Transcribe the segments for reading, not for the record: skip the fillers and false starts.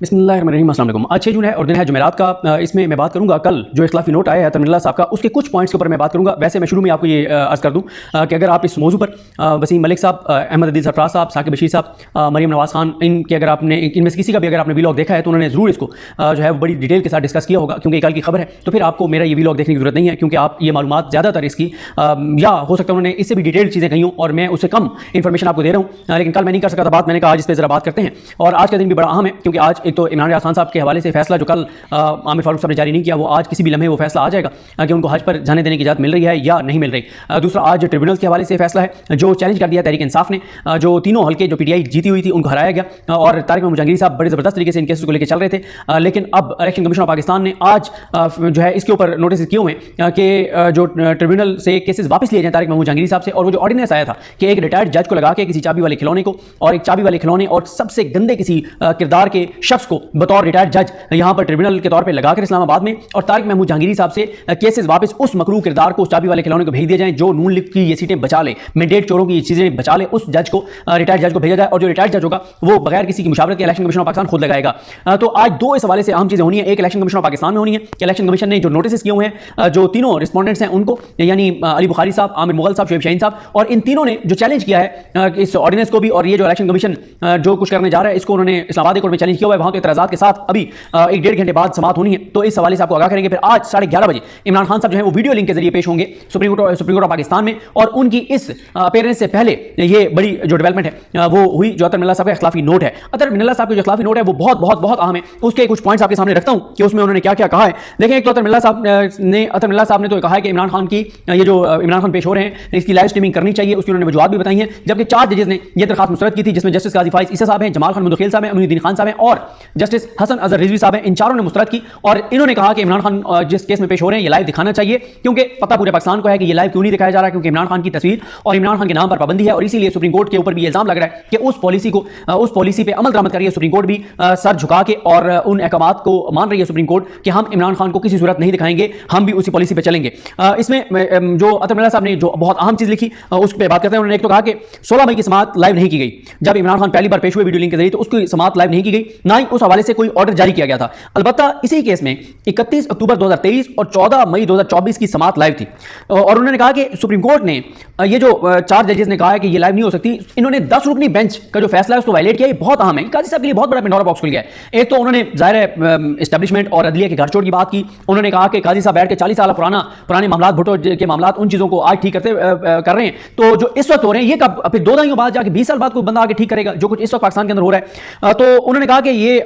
बिस्मिल्लाहिर्रहमानिर्रहीम। अस्सलाम वालेकुम। आज 6 जून है और दिन है जुमेरात का। इसमें मैं बात करूंगा कल जो इख्लाफी नोट आया है अतर मिन्नल्लाह साहब का, उसके कुछ पॉइंट्स के ऊपर मैं बात करूंगा। वैसे मैं शुरू में आपको ये अर्ज़ कर दूं कि अगर आप इस मौजू पर वसीम मलिक साहब, अहमद अदील सरफराज साहब, साकिब बशीर साहब, मरीम नवाज़ खान, इनके अगर आपने इनमें से किसी का भी अगर आपने वीलॉग देखा है तो उन्होंने ज़रूर इसको जो है वो बड़ी डिटेल के साथ डिस्कस किया होगा, क्योंकि कल की खबर है। तो फिर आपको मेरा ये वीलॉग देखने की जरूरत नहीं है, क्योंकि आप ये मालूमात ज़्यादातर इसकी या हो सकता है उन्होंने इससे भी डिटेल चीज़ें कही हों और मैं उससे कम इन्फॉर्मेशन आपको दे रहा हूँ। लेकिन कल मैं नहीं कर सका था बात, मैंने कहा आज इस पर ज़रा बात करते हैं। और आज का दिन भी बड़ा अहम है, क्योंकि आज एक तो इमरान खान साहब के हवाले से फैसला जो कल आमिर फारूक साहब ने जारी नहीं किया, वो आज किसी भी लम्हे वो फैसला आ जाएगा कि उनको हज पर जाने देने की इजाज़त मिल रही है या नहीं मिल रही। दूसरा, आज ट्रिब्यूनल के हवाले से फैसला है जो चैलेंज कर दिया तहरीक इंसाफ ने, जो तीनों हल्के जो पीटीआई जीती हुई थी उनको हराया गया और तारिक महमूद जहांगीरी साहब बड़े ज़बरदस्त तरीके से इन केसेस को लेकर चल रहे थे। लेकिन अब इलेक्शन कमीशन ऑफ पाकिस्तान ने आज जो है इसके ऊपर नोटिस किए हुए हैं कि जो ट्रिब्यूनल से केसेस वापस लिए जाए तारिक महमूद जहांगीरी साहब से। और वो जो ऑर्डिनेंस आया था कि एक रिटायर्ड जज को लगा के किसी चाबी वाले खिलौने को और एक चाबी वाले खिलौने और सबसे गंदे किसी किरदार के शख्स को बतौर रिटायर्ड जज यहाँ पर ट्रिब्यूनल के तौर पे लगाकर इस्लामाबाद में, और तारिक महमूद जहांगीरी साहब से केसेस वापस उस मकरूह किरदार को, उस चाबी वाले खिलौने को भेज दिया जाए जो नून लीग की ये सीटें बचा ले, मैंडेट चोरों की ये चीजें बचा ले, उस जज को, रिटायर्ड जज को भेजा जाए। और जो रिटायर्ड जज होगा वो बगैर किसी की मुशावरत के इलेक्शन कमीशन ऑफ पाकिस्तान खुद लगाएगा। तो आज दो इस हवाले से अहम चीजें होनी है। एक, इलेक्शन कमीशन ऑफ पाकिस्तान में होनी है कि इलेक्शन कमीशन ने जो नोटिस किए हुए हैं जो तीनों रिस्पॉन्डेंट्स हैं उनको, यानी अली बुखारी साहब, आमिर मुगल साहब, शोएब शाहीन साहब, और इन तीनों ने जो चैलेंज किया है इस ऑर्डिनेंस को भी, और ये जो इलेक्शन कमीशन जो कुछ करने जा रहा है इसको उन्होंने इस्लामाबाद कोर्ट में चैलेंज किया हुआ है। वहां तो इतराज़ात के साथ अभी 1-1.5 घंटे बाद समाप्त होनी है, तो इस हवाले से आपको आगाह करेंगे। फिर आज 11:30 बजे इमरान खान साहब जो है वो वीडियो लिंक के जरिए पेश होंगे सुप्रीम कोर्ट ऑफ पाकिस्तान में, और उनकी इस अपीयरेंस से पहले ये बड़ी जो डेवलपमेंट है वो हुई जो अतर मिन्नल्लाह साहब का इख्लाफी नोट है। अतर मिन्नल्लाह साहब का जो इख्लाफी नोट है वो बहुत बहुत बहुत अहम है। उसके कुछ पॉइंट्स आपके सामने रखता हूं कि उसमें उन्होंने क्या क्या कहा है। देखें, एक तो अतर मिन्नल्लाह साहब ने तो कहा है कि इमरान खान की ये जो इमरान खान पेश हो रहे हैं इसकी लाइव स्ट्रीमिंग करनी चाहिए, उसकी उन्होंने वजूहात भी बताई हैं। जबकि 4 जजेस ने यह दरखास्त मुस्तरद की थी, जिसमें जस्टिस काजी फाइज ईसा साहब हैं, जमाल खान मुदखिल साहब हैं, अमीनुद्दीन खान साहब हैं और जस्टिस हसन अजहर रिजवी साहब हैं। इन चारों ने मुस्तरद की और इन्होंने कहा कि इमरान खान जिस केस में पेश हो रहे हैं ये लाइव दिखाना चाहिए, क्योंकि पता पूरे पाकिस्तान को है कि ये लाइव क्यों नहीं दिखाया जा रहा, क्योंकि इमरान खान की तस्वीर और इमरान खान के नाम पर पाबंदी है। और इसीलिए सुप्रीम कोर्ट के ऊपर भी इल्जाम लग रहा है कि उस पॉलिसी पे अमल दरामद कर रही है सुप्रीम कोर्ट भी, सर झुका के, और उन अहकामात को मान रही है सुप्रीम कोर्ट कि हम इमरान खान को किसी सूरत नहीं दिखाएंगे, हम भी उसी पॉलिसी पे चलेंगे। इसमें जो अतर मिन्नल्लाह साहब ने जो बहुत अहम चीज लिखी उस पर बात करते हैं। उन्होंने एक तो कहा कि 16 मई की समाअत लाइव नहीं की गई, जब इमरान खान पहली बार पेश हुए वीडियो लिंक के जरिए, तो उसकी समाअत लाइव नहीं की गई, ना ही उस हवाले से कोई ऑर्डर जारी किया गया था। अलबत्ता इसी केस में 31 अक्टूबर 2023 और 14 मई 2024 की समाअत लाइव थी। और उन्होंने कहा कि सुप्रीम कोर्ट ने ये जो 4 जजेस ने कहा है कि ये लाइव नहीं हो सकती, इन्होंने 10 रुकनी बेंच का जो फैसला है उसको वायलेट किया। ये बहुत अहम है, काजी साहब के लिए बहुत बड़ा पेंडोरा बॉक्स खुल गया है। एक तो उन्होंने जाहिर है एस्टैब्लिशमेंट और अदलिया के घर छोड़ की बात की। उन्होंने कहा कि काजी साहब बैठ के 40 साल पुराने मामला, भुट्टो के मामला, उन चीजों को आज ठीक कर रहे हैं, तो जो इस वक्त हो रहे हैं ये कब, फिर 2 दहाइयों बाद जाके 20 साल बाद कोई बंदा आके ठीक करेगा जो कुछ इस वक्त पाकिस्तान के अंदर हो रहा है। तो उन्होंने कहा कि ये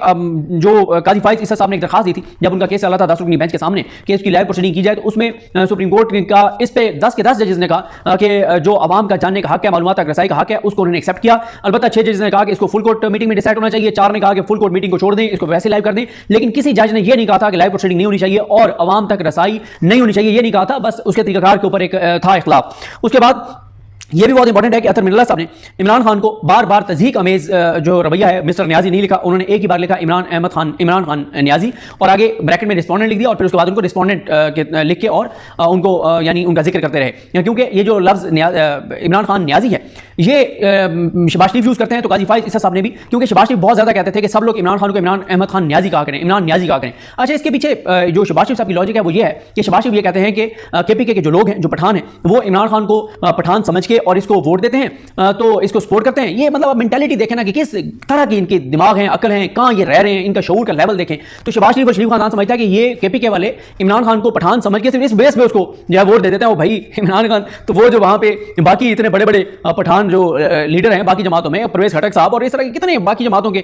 जो काजी फाइज ईसा साहब ने एक दरखास्त दी थी जब उनका केस चला था 10 रुकनी बेंच के सामने कि उसकी लाइव प्रोसीडिंग की जाए, तो उसमें सुप्रीम कोर्ट का इस पे 10 के 10 जजेस ने कहा कि जो आवाम का जानने का हक है, मालूमात तक रसाई का हक है, उसको उन्होंने एक्सेप्ट किया। अलबत्ता 6 जजेस ने कहा कि इसको फुल कोर्ट मीटिंग में डिसाइड होना चाहिए, 4 ने कहा कि फुल कोर्ट मीटिंग को छोड़ दें, इसको वैसे लाइव कर दें। लेकिन किसी जज ने यह नहीं कहा था कि लाइव प्रोसीडिंग नहीं होनी चाहिए और आवाम तक रसाई नहीं होनी चाहिए, यह नहीं कहा था। बस उसके तरीकाकार के ऊपर एक था इख्तिलाफ। उसके बाद यह भी बहुत इंपॉर्टेंट है कि अतर मिन्नल्लाह साहब ने इमरान खान को बार बार तज़हीक अमेज जो रवैया है, मिस्टर न्याजी नहीं लिखा, उन्होंने एक ही बार लिखा इमरान खान न्याजी, और आगे ब्रैकेट में रिस्पोंडेंट लिख दिया, और फिर उसके बाद उनको रिस्पोंडेंट लिख के और उनको यानी उनका जिक्र करते रहे, क्योंकि ये जो लफ्ज़ इमरान खान न्याजी है ये शहबाज शरीफ यूज़ करते हैं, तो काजी फाइज ईसा साहब ने भी, क्योंकि शहबाज शरीफ बहुत ज़्यादा कहते थे कि सब लोग इमरान खान को इमरान अहमद खान न्याजी कहा करें, इमरान न्याजी कहा करें। अच्छा, इसके पीछे जो शहबाज शरीफ साहब की लॉजिक है वो ये है कि शहबाज शरीफ ये कहते हैं कि केपीके के जो लोग हैं, जो पठान हैं, वो इमरान खान को पठान समझ के और इसको वोट देते हैं, तो इसको सपोर्ट करते हैं। ये मतलब मेंटालिटी देखें ना कि किस तरह की इनके दिमाग हैं, अकल हैं, कहाँ ये रह रहे हैं, इनका शऊर का लेवल देखें। तो शहबाज शरीफ और शरीफ खान समझता है कि ये केपीके वाले इमरान खान को पठान समझ के सिर्फ इस बेस पे उसको जो है वोट दे देते हैं। वो भाई इमरान खान, तो वो जो वहाँ पे बाकी इतने बड़े बड़े पठान जो लीडर हैं बाकी जमातों में, परवेज खटक साहब और इस तरह के कितने बाकी जमातों के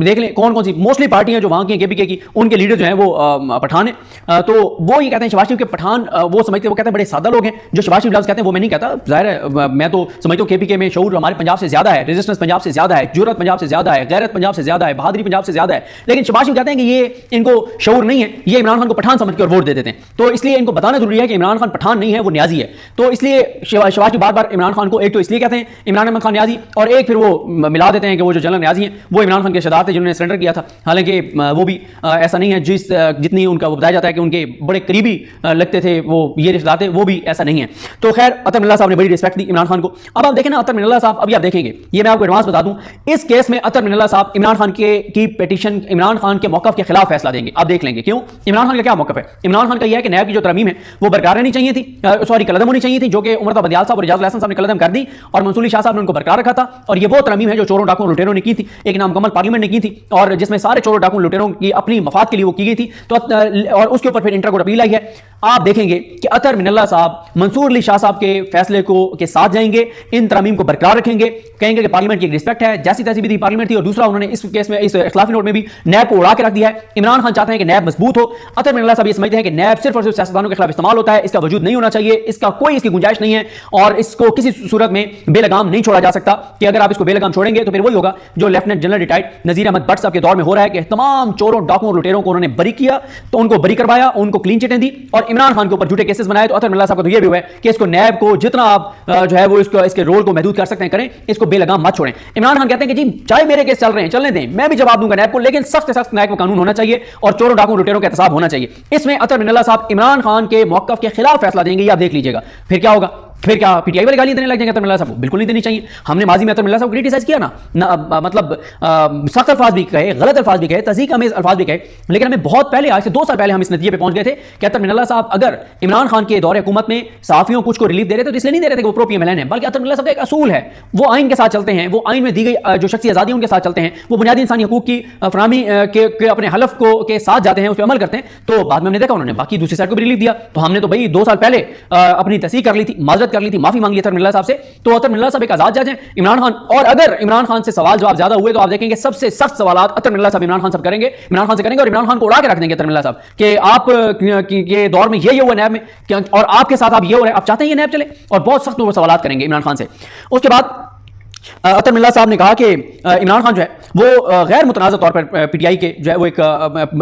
देख लें कौन कौन सी मोस्टली पार्टियां जो वहाँ की केपीके की, उनके लीडर जो हैं वो पठान है। तो वो ये कहते हैं शहबाज शरीफ के पठान वो समझते हैं, वो कहते हैं बड़े सादा लोग हैं। जो शहबाज शरीफ लफ्ज़ कहते हैं वो मैं नहीं कहता, जाहिर है मैं तो समझता हूँ केपीके में शऊर हमारे पंजाब से ज्यादा है, रेजिस्टेंस पंजाब से ज्यादा है, जुर्रत पंजाब से ज्यादा है, गैरत पंजाब से ज्यादा है, बहादुरी पंजाब से ज्यादा है। लेकिन शहबाज शरीफ कहते हैं कि ये इनको शऊर नहीं है, ये इमरान खान को पठान समझ के और वोट दे देते हैं। तो इसलिए इनको बताना जरूरी है कि इमरान खान पठान नहीं है, वो न्याजी है। तो इसलिए शहबाज शरीफ बार बार इमरान खान को एक तो इसलिए कहते हैं इमरान अहमद खान न्याजी, और एक फिर वो मिला देते हैं कि वो जो जनरल न्याजी हैं वो इमरान खान के रिश्तेदार थे जिन्होंने सरेंडर किया था। हालांकि वो भी ऐसा नहीं है जितनी उनका बताया जाता है कि उनके बड़े करीबी लगते थे वो ये रिश्तेदार थे, वो भी ऐसा नहीं है। तो खैर अतर मिन्नल्लाह साहब ने बड़ी रिस्पेक्ट रिस्पेक्ट दी इमरान खान को। अब आप देखें ना अतर मिनल्ला साहब, अभी आप देखेंगे, ये मैं आपको एडवांस बता दूं, इस केस में अतर मिनल्ला साहब इमरान खान की पिटीशन, इमरान खान के मौक़िफ़ के खिलाफ फैसला देंगे। आप देख लेंगे क्यों। इमरान खान का क्या मौक़िफ़ है? इमरान खान का यह है कि नैब की जो तरमीम है वो बरकरार रहनी चाहिए थी, सॉरी कलदम होनी चाहिए थी, जो कि उमर बदियाल साहब और इजाज़ुल हसन साहब ने कलदम कर दी और मंसूरी शाह साहब ने उनको बरकरार रखा था। और ये वो तरमीम है जो चोरों डाकुओं लुटेरों ने की थी, एक नामुकम्मल पार्लियामेंट ने की थी, और जिसमें सारे चोरों डाकुओं लुटेरों की अपनी मफाद के लिए वो की गई थी। तो और उसके ऊपर फिर इंटर कोर्ट अपील आई है। आप देखेंगे कि अतर मिनल्ला साहब मंसूर अली शाह साहब के फैसले के साथ जाएंगे, इन तरमीम को बरकरार रखेंगे, कहेंगे कि पार्लियामेंट की एक रिस्पेक्ट है, जैसी तैसी भी थी पार्लियामेंट थी। और दूसरा, उन्होंने इस केस में, इस इख्तिलाफी नोट में भी नैब को उड़ा के रख दिया है। इमरान खान चाहते हैं कि नैब मजबूत हो, अतर मिनल्ला साहब ये समझते हैं कि नैब सिर्फ और सिर्फ सियासतदानों के खिलाफ इस्तेमाल होता है, इसका वजूद नहीं होना चाहिए, इसका कोई इसकी गुंजाइश नहीं है, और इसको किसी सूरत में बेलगाम नहीं छोड़ा जा सकता, कि अगर आप इसको बेलगाम छोड़ेंगे तो फिर वही होगा जो lieutenant general retired Nazir Ahmad Bhatt साहब के दौर में हो रहा है, कि तमाम चोरों डाकुओं लुटेरों को उन्होंने बरी किया, तो उनको बरी करवाया, उनको क्लीन चिटें दी, और इमरान खान के ऊपर झूठे केसेस बनाए। तो अतर मिनल्ला साहब को तो ये भी हुआ है कि इसको नैब को जितना आप जो है वो इसके रोल को महदूद कर सकते हैं करें, इसको बेलगाम मत छोड़ें। इमरान खान कहते हैं कि जी चाहे मेरे केस चल रहे हैं चलने दें, मैं भी जवाब दूंगा नैब को, लेकिन सख्त से सख्त नैब को कानून होना चाहिए और चोरों डाकुओं लुटेरों का एहतसाब होना चाहिए। इसमें अतर मिनल्ला साहब इमरान खान के मौक़िफ़ के खिलाफ फैसला देंगे, ये आप देख लीजिएगा। फिर क्या होगा? फिर क्या पीटीआई वाले गाली देने लग जाएंगे अतर मिनल्ला साहब को? बिल्कुल नहीं देनी चाहिए। हमने माजी में अतर मिनल्ला साहब को क्रिटिसाइज किया ना, मतलब सख्त अल्फाज भी कहे, गलत अल्फाज भी कहे, तज़ीक अमेज़ अल्फाज भी कहे, लेकिन हमें बहुत पहले, आज से 2 साल पहले हम इस नतीजे पे पहुंच गए थे कि अतर मिनल्ला साहब अगर इमरान खान के दौरे हुकूमत में सहाफ़ियों कुछ को रिलीफ दे रहे थे तो इसलिए नहीं दे रहे थे कि वो प्रो पीएमएलएन है, बल्कि अतर मिनल्ला साहब का एक असूल है, वो आइन के साथ चलते हैं, वो आइन में दी गई जो शख्सी आज़ादी उनके साथ चलते हैं, वो बुनियादी इंसानी हकूक़ की फराहमी के अपने हलफ के साथ जाते हैं, उस पर अमल करते हैं। तो बाद में हमने देखा उन्होंने बाकी दूसरी साइड को भी रिलीफ दिया, तो हमने तो भाई 2 साल पहले अपनी तस्दीक कर ली थी, माजरत कर ली थी, माफी मांग ली अतर मिनल्ला साहब से। तो अतर मिनल्ला साहब एक आजाद जज हैं, इमरान खान, और अगर इमरान खान से सवाल जवाब ज्यादा हुए तो आप देखेंगे सबसे सख्त सवालात अतर मिनल्ला साहब इमरान खान से करेंगे, और इमरान खान को उड़ा के रख देंगे अतर मिनल्ला साहब कि आप के दौर में ये हुआ नैब में, और आपके साथ आप ये हो रहे हैं, आप चाहते हैं ये नैब चले, और बहुत सख्त सवालात करेंगे इमरान खान से। उसके बाद अतर मिनल्ला साहब ने कहा कि इमरान खान जो है वो गैर मुतनाज़ तौर पर पीटीआई के जो है वो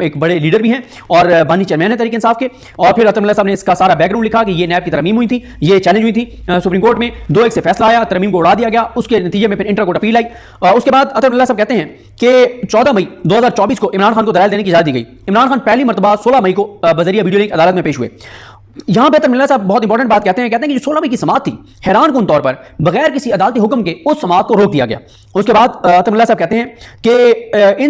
एक बड़े लीडर भी हैं और बानी चेयरमैन है तहरीक इंसाफ के। और फिर अतर मिनल्ला साहब ने इसका सारा बैकग्राउंड लिखा कि ये नैब की तरमीम हुई थी, ये चैलेंज हुई थी सुप्रीम कोर्ट में, 2-1 से फैसला आया, तरमीम को उड़ा दिया गया, उसके नतीजे में फिर इंटर कोर्ट अपील आई। उसके बाद अतर मिनल्ला साहब कहते हैं कि 14 मई 2024 को इमरान खान को दलाल देने की इजाजत दी गई। इमरान खान पहली मरतबा 16 मई को बजरिया वीडियो लिंक अदालत में पेश हुए। यहां पर अतर मिनल्ला साहब बहुत इंपॉर्टेंट बात कहते हैं कि जो 16 मई की समाअत थी, हैरान कुन तौर पर बगैर किसी अदालती हुक्म के उस समाअत को रोक दिया गया। उसके बाद अतर मिनल्ला साहब कहते हैं कि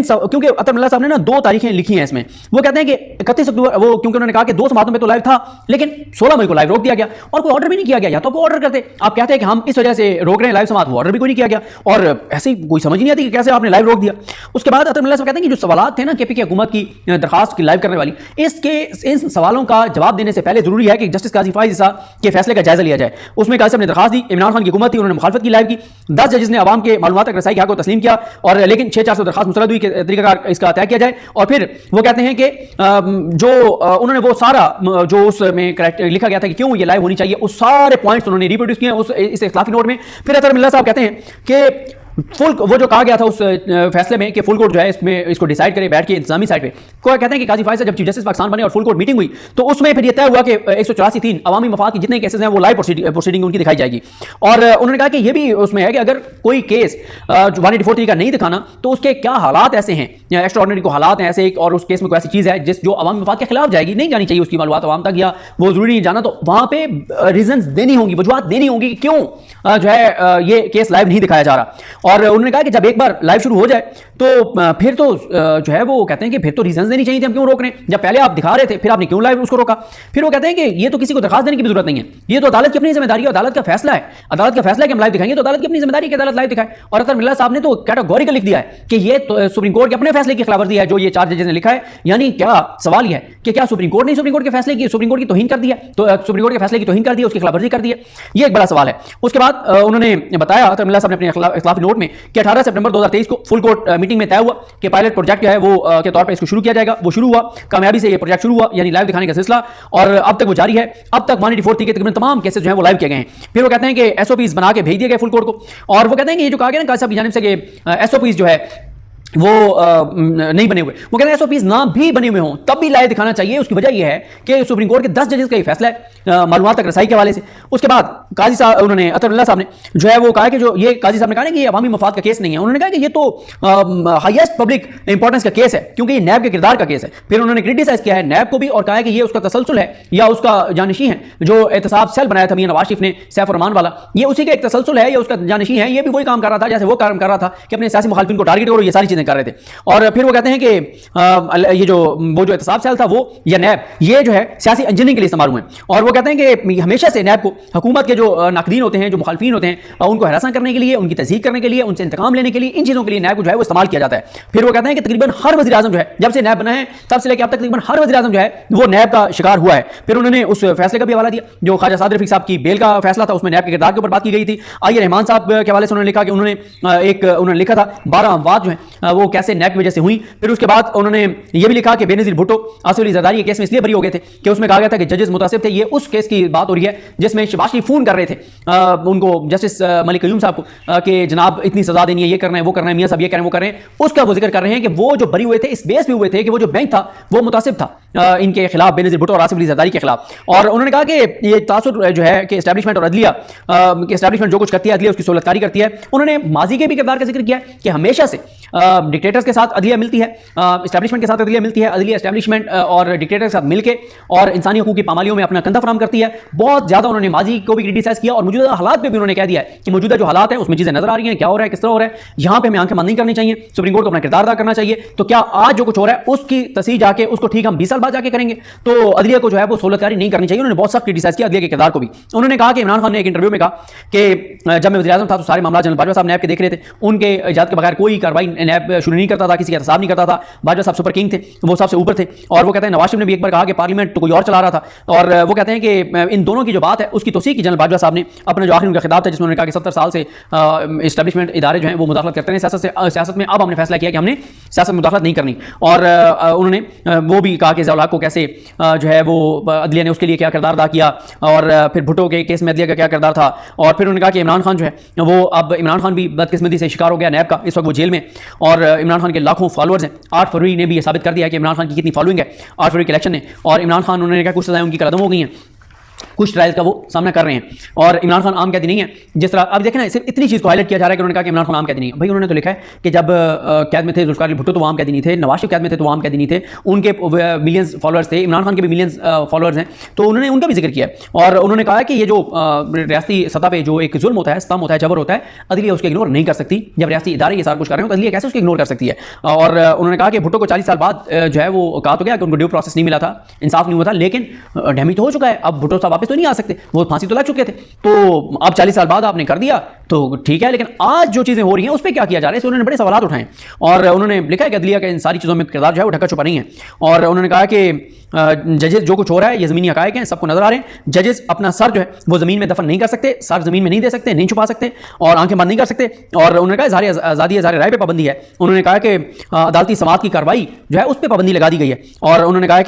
क्योंकि अतर मिनल्ला साहब ने ना 2 तारीखें लिखी हैं इसमें, वो कहते हैं कि 31 अक्टूबर, वो क्योंकि उन्होंने कहा कि 2 समाअतों में तो लाइव था, लेकिन 16 मई को लाइव रोक दिया गया और कोई ऑर्डर भी नहीं किया गया, या तो कोई ऑर्डर करते, आप कहते हैं कि हम इस वजह से रोक रहे हैं लाइव समाअत, वो ऑर्डर भी कोई नहीं किया गया, और ऐसे कोई समझ नहीं आती कि कैसे आपने लाइव रोक दिया। उसके बाद अतर मिनल्ला साहब कहते हैं कि जो सवालात थे ना केपी की हुकूमत की दरखास्त की लाइव करने वाली, इन सवालों का जवाब देने से पहले जरूरी है कि जस्टिस काजी फाइज ईसा के फैसले का जायजा लिया जाए। उसमें काजी साहब ने दरखास्त दी, इमरान खान की हुकूमत थी, उन्होंने मुखालफत की, लाइव की, 10 जजेस ने आवाम के मालूमात तक रसाई के हक को तस्लीम किया, और लेकिन 6-400 दरखास्त मुस्तरद हुई कि तरीकाकार इसका तय किया जाए। और फिर वो कहते हैं कि जो उन्होंने वो सारा जो उसमें लिखा गया था कि क्यों ये लाइव होनी चाहिए, उस सारे पॉइंट्स उन्होंने रिप्रोड्यूस किए इस इख्तिलाफी नोट में। फिर अतर मिनल्ला साहब कहते हैं कि फुल वो जो कहा गया था उस फैसले में कि फुल कोर्ट जो है इसमें इसको डिसाइड करे बैठ के इंतजामी साइड पे, कोई कहते हैं कि काजी फाइज जब चीफ जस्टिस पाकिस्तान बने और फुल कोर्ट मीटिंग हुई तो उसमें फिर ये तय हुआ कि 184(3) अवामी मफाद की जितने केसेस हैं वो लाइव प्रोसीडिंग उनकी दिखाई जाएगी। और उन्होंने कहा कि ये भी उसमें है कि अगर कोई केस 184(3) का नहीं दिखाना तो उसके क्या हालात ऐसे हैं, एक्स्ट्राऑर्डिनरी को हालात हैं ऐसे, और उस केस में कोई ऐसी चीज़ है जो अवामी मफाद के खिलाफ जाएगी, नहीं जानी चाहिए उसकी मालूमात अवाम तक, या वो जरूरी नहीं जाना, तो वहाँ पे रीजन देनी होंगी, वजूहत देनी होंगी कि क्यों जो है ये केस लाइव नहीं दिखाया जा रहा। और उन्होंने कहा कि जब एक बार लाइव शुरू हो जाए तो फिर तो जो है वो कहते हैं कि फिर तो रीजंस देनी चाहिए थे, हम क्यों रोक रहे हैं, जब पहले आप दिखा रहे थे फिर आपने क्यों लाइव उसको रोका। फिर वो कहते हैं कि ये तो किसी को दरखास्त देने की जरूरत नहीं है, ये तो अदालत की अपनी जिम्मेदारी है, अदालत का फैसला है, अदालत का फैसला है कि हम लाइव दिखाएंगे, तो अदालत की अपनी जिम्मेदारी है कि अदालत लाइव दिखाए। और अतर मिनल्ला साहब ने तो कैटेगोरिकल लिख दिया है कि ये तो सुप्रीम कोर्ट के अपने फैसले की खिलाफवर्जी है जो ये 4 जजेस ने लिखा है। यानी क्या सवाल यह है कि क्या सुप्रीम कोर्ट ने सुप्रीम कोर्ट के फैसले की, सुप्रीम कोर्ट की तौहीन कर दिया, तो सुप्रीम कोर्ट के फैसले की तौहीन कर दी, उसकी खिलाफवर्जी कर दी है, ये एक बड़ा सवाल है। उसके बाद उन्होंने बताया अतर मिनल्ला साहब ने अपने इख्तिलाफी नोट में कि 18 सितंबर 2023 को फुल कोर्ट मीटिंग में तय हुआ कि पायलट प्रोजेक्ट जो है वो के तौर पर इसको शुरू किया जाएगा। वो शुरू हुआ, कामयाबी से ये प्रोजेक्ट शुरू हुआ, यानी लाइव दिखाने का सिलसिला, और अब तक वो जारी है। अब तक 184 के तकरीबन तमाम केसेस जो है वो लाइव किए गए हैं। फिर वो कहते हैं कि एसओपीज बना के भेज दिए गए फुल कोर्ट को, और वो कहते हैं कि ये जो कहा गया ना काजी साहब की जानिब से कि एसओपीज जो है वो नहीं बने हुए। वो कहते हैं एसओपीज ना भी बने हुए हों तब भी लाए दिखाना चाहिए। उसकी वजह यह है कि सुप्रीम कोर्ट के 10 जजेस का ये फैसला है मालूमात तक रसाई के हवाले से। उसके बाद काजी साहब उन्होंने अतरुल्लाह साहब ने जो है वो कहा कि जो ये काजी साहब ने कहा ना कि ये अवामी मफाद का केस नहीं है। उन्होंने कहा कि ये तो हाईएस्ट पब्लिक इंपॉर्टेंस का केस है क्योंकि ये नैब के किरदार का केस है। फिर उन्होंने क्रिटिसाइज किया है नैब को भी और कहा है कि ये उसका तसलसल है या उसका जानशी है जो एहतसाब सेल बनाया था मियां नवाज शरीफ ने सैफ रहमान वाला, ये उसी का एक तसलसल है या उसका जानशी है। ये भी वही काम कर रहा था जैसे वो काम कर रहा था कि अपने सियासी मुखालिफिन को टारगेट करो, ये सारी चीजें कर रहे थे। और फिर वो कहते हैं कि ये जो एहतसाब सेल था वो या नैब ये जो है सियासी इंजीनियरिंग के लिए इस्तेमाल हुए हैं। और वो कहते हैं कि हमेशा से नैब को हुकूमत के जो नाकदीन होते हैं, जो मुखालिफिन होते हैं, उनको हरासा करने के लिए, उनकी तस्दीक करने के लिए, उनसे इंतकाम लेने के लिए, इन चीज़ों के लिए नैब को जो है वो इस्तेमाल किया जाता है। फिर वो कहते हैं कि तकरीबन हर वज़ीर-ए-आज़म जो है जब से नैब बना है तब से लेकर अब तक तकरीबन हर वज़ीर-ए-आज़म जो है वो नैब का शिकार हुआ है। फिर उन्होंने उस फैसले का भी हवाला दिया जो ख्वाजा साद रफीक साहब की बेल का फैसला था, उसमें नैब के किरदार के ऊपर बात की गई थी। आइए रहमान साहब के हवाले से उन्होंने लिखा कि उन्होंने लिखा था 12 अमवात जो है वो कैसे नैब की वजह से हुई। फिर उसके बाद उन्होंने ये भी लिखा कि बेनज़ीर भुट्टो आसिफ अली ज़रदारी केस में इसलिए बरी हो गए थे कि उसमें कहा गया था कि जजेस मुतासिब थे। ये उस केस की बात हो रही है जिसमें शहबाज शरीफ फोन कर रहे थे उनको जस्टिस मलिक क़य्यूम साहब को कि जनाब इतनी सजा देनी है, ये करना है, वो करना है, मियां साहब ये करें वो करें। उसका वो जिक्र कर रहे हैं कि वो जो बरी हुए थे इस बेस पे हुए थे कि वो जो बैंक था वो मुतासिब था इनके खिलाफ, बेनज़ीर भुट्टो और आसिफ अली ज़रदारी के खिलाफ। और उन्होंने कहा कि ये तासुर जो है कि एस्टैब्लिशमेंट और अदलिया कि एस्टैब्लिशमेंट जो कुछ करती है अदलिया उसकी सहूलतकारी करती है। उन्होंने माजी के भी किरदार का जिक्र किया कि हमेशा से डिक्टेटर्स के साथ अदलिया मिलती है, एस्टैब्लिशमेंट के साथ अदलिया मिलती है, अदलिया एस्टैब्लिशमेंट और डिक्टेटर के साथ मिलकर और इंसानी हकूक़ की पामालियों में अपना कंधा फराहम करती है। बहुत ज़्यादा उन्होंने माजी को भी क्रिटिसाइज किया और मौजूदा हालात पे भी उन्होंने कह दिया है कि मौजूदा जो हालात है उसमें चीज़ें नजर आ रही हैं, क्या हो रहा है, किस तरह हो रहा है, यहाँ पे हमें आंखें बंद नहीं करनी चाहिए, सुप्रीम कोर्ट को अपना किरदार अदा करना चाहिए। तो क्या आज जो कुछ हो रहा है उसकी तस्दीक जाके उसको ठीक हम 20 साल बाद जाके करेंगे? तो अदलिया को जो है वो सहूलतकारी नहीं करनी चाहिए। उन्होंने बहुत सख्त क्रिटिसाइज किया अदलिया के किरदार को भी। उन्होंने कहा कि इमरान खान ने एक इंटरव्यू में कहा कि जब मैं वज़ीर-ए-आज़म था तो सारे मामला जनरल बाजवा साहब नैब के देख रहे थे, उनके इजाज़त के बगैर कोई कार्रवाई नैब शुरू नहीं करता था, किसी का एहतसाब नहीं करता था। बाजवा साहब सुपर किंग थे, वो सबसे ऊपर थे। और वो कहते हैं नवाज शरीफ ने भी एक बार कहा कि पार्लियामेंट तो कोई और चला रहा था। और वो कहते हैं कि इन दोनों की जो बात है उसकी तौसीक की जनरल बाजवा साहब ने अपना जो आखिरी उनका खिताब था जिसमें उन्होंने कहा कि 70 साल से एस्टैब्लिशमेंट इदारे जो हैं वो मुदाखलत करते हैं सियासत में। अब हमने फैसला किया कि हमने सियासत में मुदाखलत नहीं करनी। और उन्होंने वो भी कहा कि ज़िया-उल-हक को कैसे जो है वो अदलिया ने उसके लिए क्या किरदार अदा किया और फिर भुट्टो के केस में अदलिया का क्या किरदार था। और फिर उन्होंने कहा कि इमरान खान जो है वो अब इमरान खान भी बदकिस्मती से शिकार हो गया नैब का, इस वक्त वो जेल में। और इमरान खान के लाखों फॉलोअर्स हैं। 8 फरवरी ने भी ये साबित कर दिया कि इमरान खान की कितनी फॉलोइंग है 8 फरवरी के इलेक्शन ने। और इमरान खान उन्होंने कहा कुछ सजाएं उनकी कलदम हो गई हैं, कुछ ट्रायल्स का वो सामना कर रहे हैं। और इमरान खान आम कैदी नहीं है। जिस तरह अब देखें ना, सिर्फ इतनी चीज़ को हाईलाइट किया जा रहा है कि उन्होंने कहा कि इमरान खान आम कैदी नहीं है। भाई उन्होंने तो लिखा है कि जब कैद में थे जुल्फ़िकार अली भुट्टो तो वो आम कैदी नहीं थे, नवाज शरीफ कैद में थे तो वो आम कैदी नहीं थे, उनके मिलियंस फॉलोअर्स थे, इमरान खान के भी मिलियंस फॉलोअर्स हैं, तो उन्होंने उनका भी जिक्र किया। और उन्होंने कहा कि ये जो रियासती सतह पर जो एक जुल्म होता है, स्तम होता है, जबर होता है, अदलिया उसको इग्नोर नहीं कर सकती। जब रियासती इदारे ये सारा कुछ कर रहे हो तो अदलिया कैसे उसको इग्नोर कर सकती है? और उन्होंने कहा कि भुट्टो को 40 साल बाद जो है वो कहा तो गया कि उनको ड्यू प्रोसेस नहीं मिला था, इंसाफ नहीं हुआ था, लेकिन डैमेज तो हो चुका है। अब भुट्टो साहब वापस तो नहीं आ सकते, वो फांसी तो लग चुके थे, तो अब 40 साल बाद आपने कर दिया तो ठीक है। लेकिन आज जो चीज़ें हो रही हैं उस पर क्या किया जा रहा है, इससे उन्होंने बड़े सवाल उठाए। और उन्होंने लिखा है कि अदलिया के इन सारी चीज़ों में किरदार जो है वो ढका छुपा नहीं है। और उन्होंने कहा कि जजेस जो कुछ हो रहा है ये ज़मीनी हक़ाइक़ हैं, सबको नजर आ रहे हैं। जजेस अपना सर जो है वो ज़मीन में दफन नहीं कर सकते, सर ज़मीन में नहीं दे सकते, नहीं छुपा सकते और आंखें बंद नहीं कर सकते। और उन्होंने कहा इज़हार आज़ादी इज़हार राय पे पाबंदी है। उन्होंने कहा कि अदालती समाअत की कार्रवाई जो है उस पर पाबंदी लगा दी गई है। और उन्होंने कहा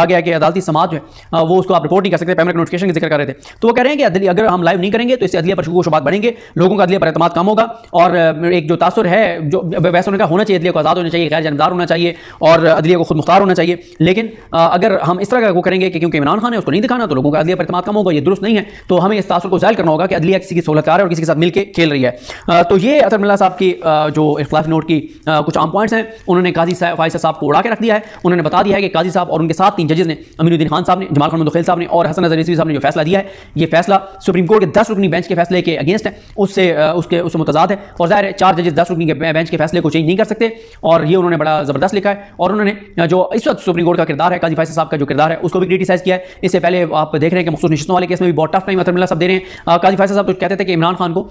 गया है कि अदालती समाअत जो है वो उसको आप रिपोर्ट नहीं कर सकते, पेमेंट नोटिफिकेशन का जिक्र कर रहे थे। तो वो कह रहे हैं कि अगर हम लाइव नहीं करेंगे तो इससे अदलिया पर शुबूह शुबहात बढ़ेंगे, लोगों का अदलिया पर एतमाद कम होगा। और एक जो तासुर है जो वैसे उन्होंने कहा होना चाहिए, अदलिया को आज़ाद होना चाहिए, गैर जानबदार होना चाहिए और अदलिया को खुद मुख्तार होना चाहिए। लेकिन अगर हम इस तरह का वो करेंगे कि क्योंकि इमरान खान है उसको नहीं दिखाना तो लोगों का अदलिया पर एतमाद कम होगा, ये दुरुस्त नहीं है। तो हमें इस तासुर को ज़ाहिर करना होगा कि अदलिया किसी की सहूलतकार है और किसी के साथ मिलकर खेल रही है। तो ये अतर मिल्ला साहब की जो इख्तिलाफी नोट की कुछ आम पॉइंट्स हैं, उन्होंने काजी फाइज़ साहब को उड़ा के रख दिया है। उन्होंने बता दिया है कि काजी साहब और उनके साथ 3 जजेस ने, अमीनुद्दीन खान साहब ने, जमाल खान मुदखिल साहब ने और हसन नज़र रिजवी साहब ने जो फैसला दिया है, ये फैसला सुप्रीम कोर्ट के 10 रुकनी बेंच के फैसले के अगेंस्ट है, उससे मुतजाद है। और जाहिर है 4 जजेस 10 रुकनी के बेंच के फैसले को चेंज नहीं कर सकते। और ये उन्होंने बड़ा ज़बरदस्त लिखा है। और उन्होंने जो इस वक्त सुप्रीम कोर्ट का किरदार है, काजी फाइज़ साहब का जो किरदार है उसको भी क्रिटिसाइज किया है। इससे पहले आप देख रहे हैं कि मखसूस नशिस्तों वाले केस में भी बहुत टफ टाइम अतर मिल्ला साहब दे रहे हैं। काजी फाइज़ साहब तो कहते थे कि इमरान खान को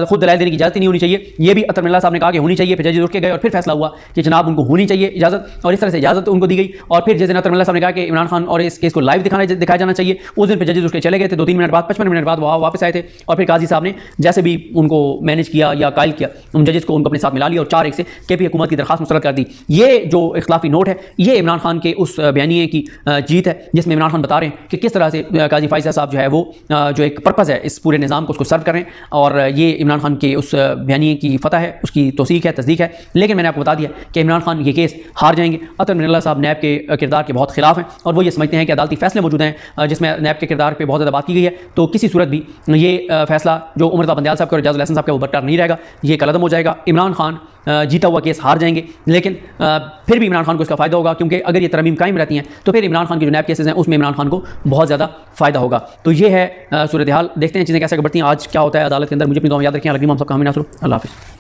खुद दलाइल देने की इजाज़त नहीं होनी चाहिए, ये भी अतर मिल्ला साहब ने कहा कि होनी चाहिए। फिर जजेस उठ के गए और फिर फैसला हुआ कि जनाब उनको होनी चाहिए इजाज़त, और इस तरह से इजाज़त उनको दी गई। और फिर जज अतर मिल्ला साहब ने कहा कि इमरान खान और इस केस को लाइव दिखाया जाना चाहिए। उस दिन पर जजेस उसके चले गए थे, 2-3 मिनट बाद 55 मिनट बाद वो वापस आए थे और फिर काजी साहब ने जैसे भी उनको मैनेज किया या कायल किया, उन जजेस को उनको अपने साथ मिला लिया और 4-1 से केपी हुकूमत की दरखास्त मुस्तरद कर दी। ये जो इख्तलाफी नोट है ये इमरान खान के उस बयानिए की जीत है जिसमें इमरान खान बता रहे हैं कि किस तरह से काजी फाइजा साहब जो है वो जो एक पर्पज़ है इस पूरे निज़ाम को उसको सर्व कर रहे हैं और ये इमरान खान के उस बयानिए की फतह है, उसकी तौसीक है, तस्दीक है। लेकिन मैंने आपको बता दिया कि इमरान खान ये केस हार जाएंगे। अतर मिनल्ला साहब नैब के किरदार के बहुत खिलाफ हैं और वो ये समझते हैं कि अदालती फैसले मौजूद हैं जिसमें नैब के किरदार पर बहुत ज़्यादा बात की गई है, तो किसी सूरत भी ये फैसला जो उमर बंदियाल साहब का और एजाजुल हसन साहब का वो बरकरार नहीं रहेगा, ये कलअदम हो जाएगा। इमरान खान जीता हुआ केस हार जाएंगे, लेकिन फिर भी इमरान खान को इसका फ़ायदा होगा क्योंकि अगर ये तरमीम कायम रहती हैं तो फिर इमरान खान के जो नैब केसेस हैं उसमें इमरान खान को बहुत ज़्यादा फ़ायदा होगा। तो ये है सूरत हाल। देखते हैं चीज़ें कैसे बढ़ती हैं, आज क्या होता है अदालत के अंदर। मुझे अपनी दुआ में याद रखें। अल्लाह सबका हमें नासर। अल्लाह हाफ़िज़।